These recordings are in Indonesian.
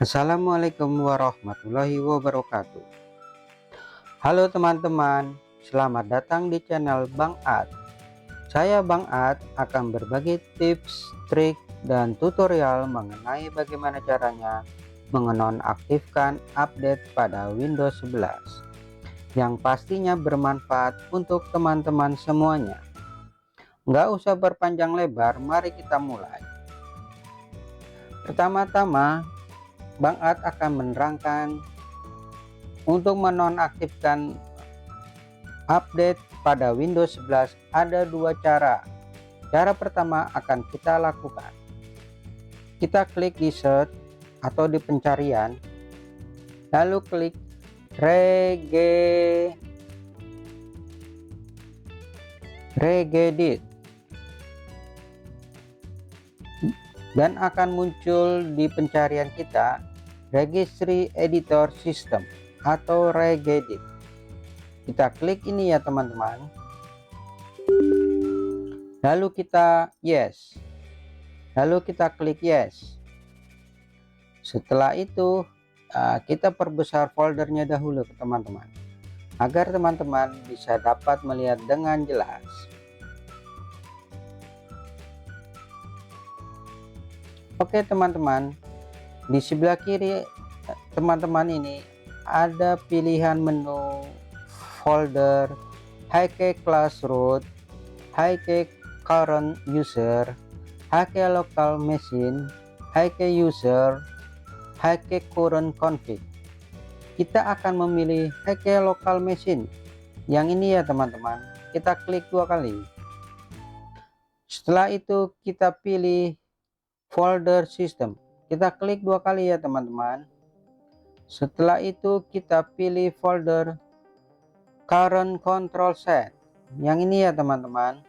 Assalamualaikum warahmatullahi wabarakatuh. Halo teman-teman, selamat datang di channel Bang Ad. Saya Bang Ad akan berbagi tips, trik, dan tutorial mengenai bagaimana caranya menonaktifkan update pada Windows 11 yang pastinya bermanfaat untuk teman-teman semuanya. Nggak usah berpanjang lebar, mari kita mulai. Pertama-tama, Bang Ad akan menerangkan untuk menonaktifkan update pada Windows 11 ada dua cara. Cara pertama akan kita lakukan. Kita klik di search atau di pencarian, lalu klik regedit dan akan muncul di pencarian kita Registry Editor System atau regedit. Kita klik ini ya teman-teman, lalu kita yes, lalu kita klik yes. Setelah itu kita perbesar foldernya dahulu ke teman-teman agar teman-teman bisa dapat melihat dengan jelas. Oke teman-teman, di sebelah kiri teman-teman ini ada pilihan menu folder HK class root, HK current user, HK local machine, HK user, HK current config. Kita akan memilih HK local machine yang ini ya teman-teman. Kita klik dua kali. Setelah itu kita pilih folder system. Kita klik dua kali ya teman-teman. Setelah itu kita pilih folder current control set yang ini ya teman-teman.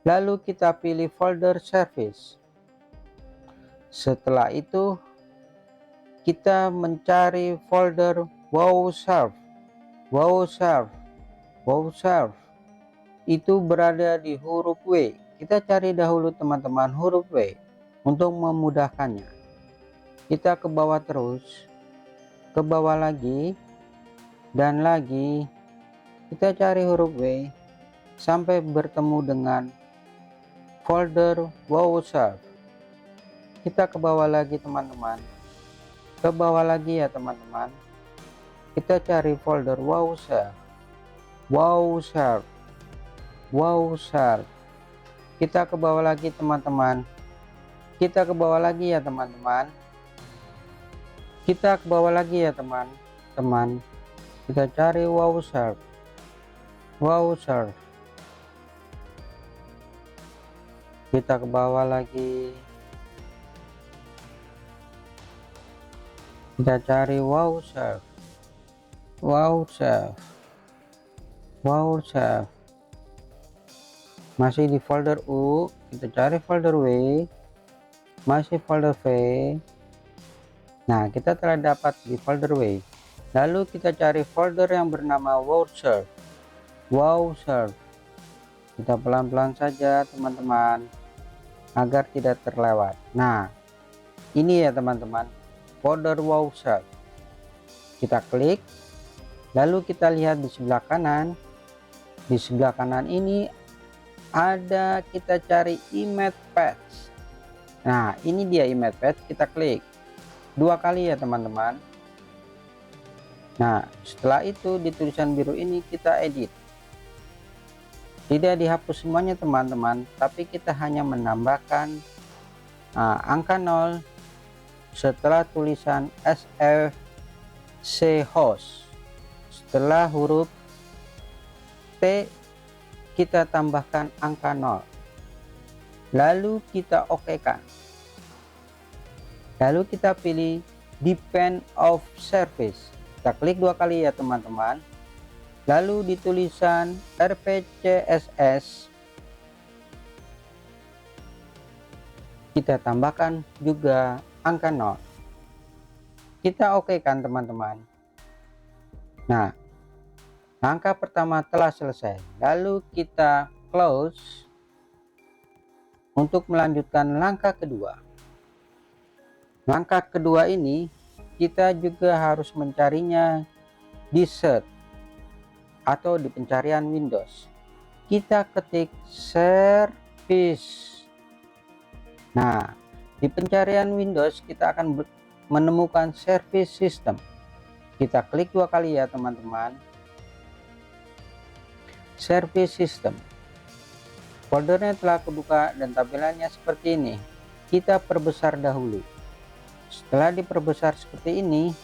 Lalu kita pilih folder service. Setelah itu kita mencari folder wowserve. Wowserve itu berada di huruf W. Kita cari dahulu teman-teman huruf W untuk memudahkannya. Kita ke bawah terus, ke bawah lagi, dan lagi. Kita cari huruf W sampai bertemu dengan folder wowserve. Kita ke bawah lagi teman-teman, ke bawah lagi ya teman-teman. Kita cari folder wowserve. Kita ke bawah lagi teman-teman, kita ke bawah lagi ya teman-teman, kita ke bawah lagi ya teman-teman. Kita cari wowserve. Kita ke bawah lagi, kita cari wowserve. Masih di folder U, kita cari folder W, masih folder V. Nah, kita telah dapat di folder W. Lalu kita cari folder yang bernama wowserve. Kita pelan-pelan saja teman-teman agar tidak terlewat. Nah, ini ya teman-teman, folder wowserve. Kita klik, lalu kita lihat di sebelah kanan. Di sebelah kanan ini ada, kita cari image patch. Nah, ini dia image patch. Kita klik dua kali ya teman-teman. Nah, setelah itu di tulisan biru ini kita edit. Tidak dihapus semuanya teman-teman, tapi kita hanya menambahkan angka 0 setelah tulisan sfc host. Setelah huruf T kita tambahkan angka 0, lalu kita okekan. Lalu kita pilih depend of service. Kita klik dua kali ya teman-teman. Lalu di tulisan rpcss kita tambahkan juga angka 0. Kita okekan teman-teman. Nah, langkah pertama telah selesai. Lalu kita close untuk melanjutkan langkah kedua. Langkah kedua ini kita juga harus mencarinya di search atau di pencarian Windows. Kita ketik service. Nah, di pencarian Windows kita akan menemukan service system. Kita klik 2 kali ya teman-teman. Service system. Foldernya telah kebuka dan tampilannya seperti ini. Kita perbesar dahulu. Setelah diperbesar seperti ini,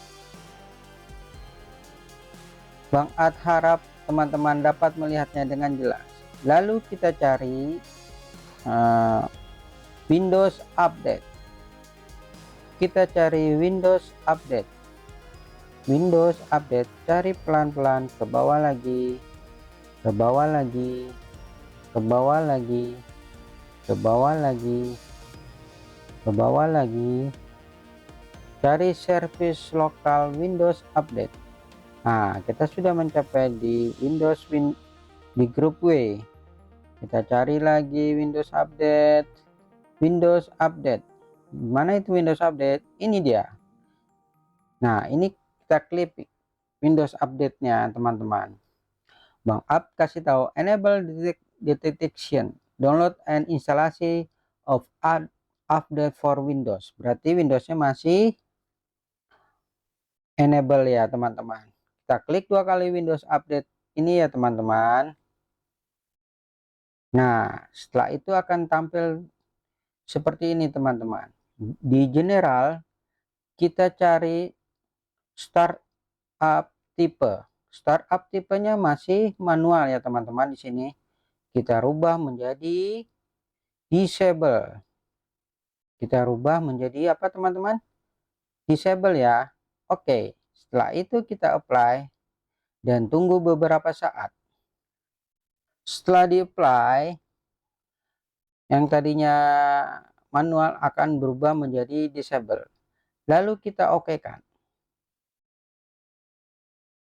Bang Ad harap teman-teman dapat melihatnya dengan jelas. Lalu kita cari Windows Update. Kita cari Windows Update. Windows Update, cari pelan-pelan ke bawah lagi, ke bawah lagi, ke bawah lagi, ke bawah lagi, ke bawah lagi. Cari service lokal Windows Update. Nah, kita sudah mencapai di di grup W. Kita cari lagi Windows Update. Windows Update. Mana itu Windows Update? Ini dia. Nah, ini kita klik Windows Update-nya, teman-teman. Bang Ab kasih tahu enable detection, download and instalasi of update for Windows. Berarti Windowsnya masih enable ya teman-teman. Kita klik 2 kali Windows Update ini ya teman-teman. Nah, setelah itu akan tampil seperti ini teman-teman. Di general kita cari startup tipe. Startup tipenya masih manual ya teman-teman. Di sini kita rubah menjadi disable. Kita rubah menjadi apa teman-teman? Disable ya. Oke, setelah itu kita apply dan tunggu beberapa saat. Setelah di apply, yang tadinya manual akan berubah menjadi disable. Lalu kita okekan.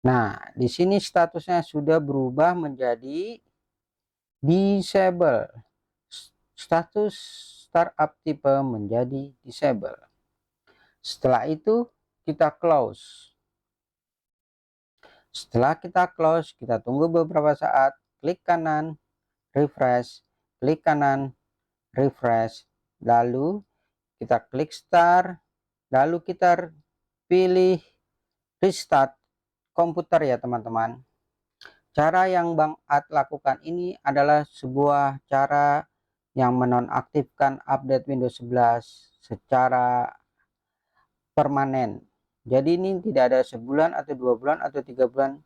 Nah, di sini statusnya sudah berubah menjadi disable. Status startup tipe menjadi disable. Setelah itu kita close. Setelah kita close, kita tunggu beberapa saat, klik kanan, refresh, klik kanan, refresh, lalu kita klik start, lalu kita pilih restart komputer ya teman-teman. Cara yang Bang Ad lakukan ini adalah sebuah cara yang menonaktifkan update Windows 11 secara permanen. Jadi ini tidak ada sebulan atau 2 bulan atau 3 bulan.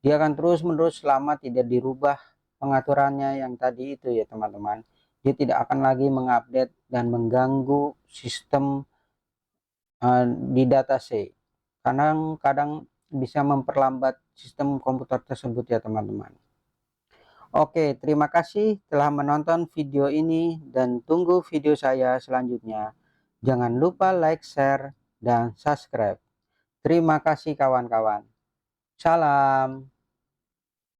Dia akan terus-menerus selama tidak dirubah pengaturannya yang tadi itu ya teman-teman. Dia tidak akan lagi mengupdate dan mengganggu sistem di data C. Kadang-kadang bisa memperlambat sistem komputer tersebut ya teman-teman. Oke, terima kasih telah menonton video ini dan tunggu video saya selanjutnya. Jangan lupa like, share, dan subscribe. Terima kasih kawan-kawan. Salam.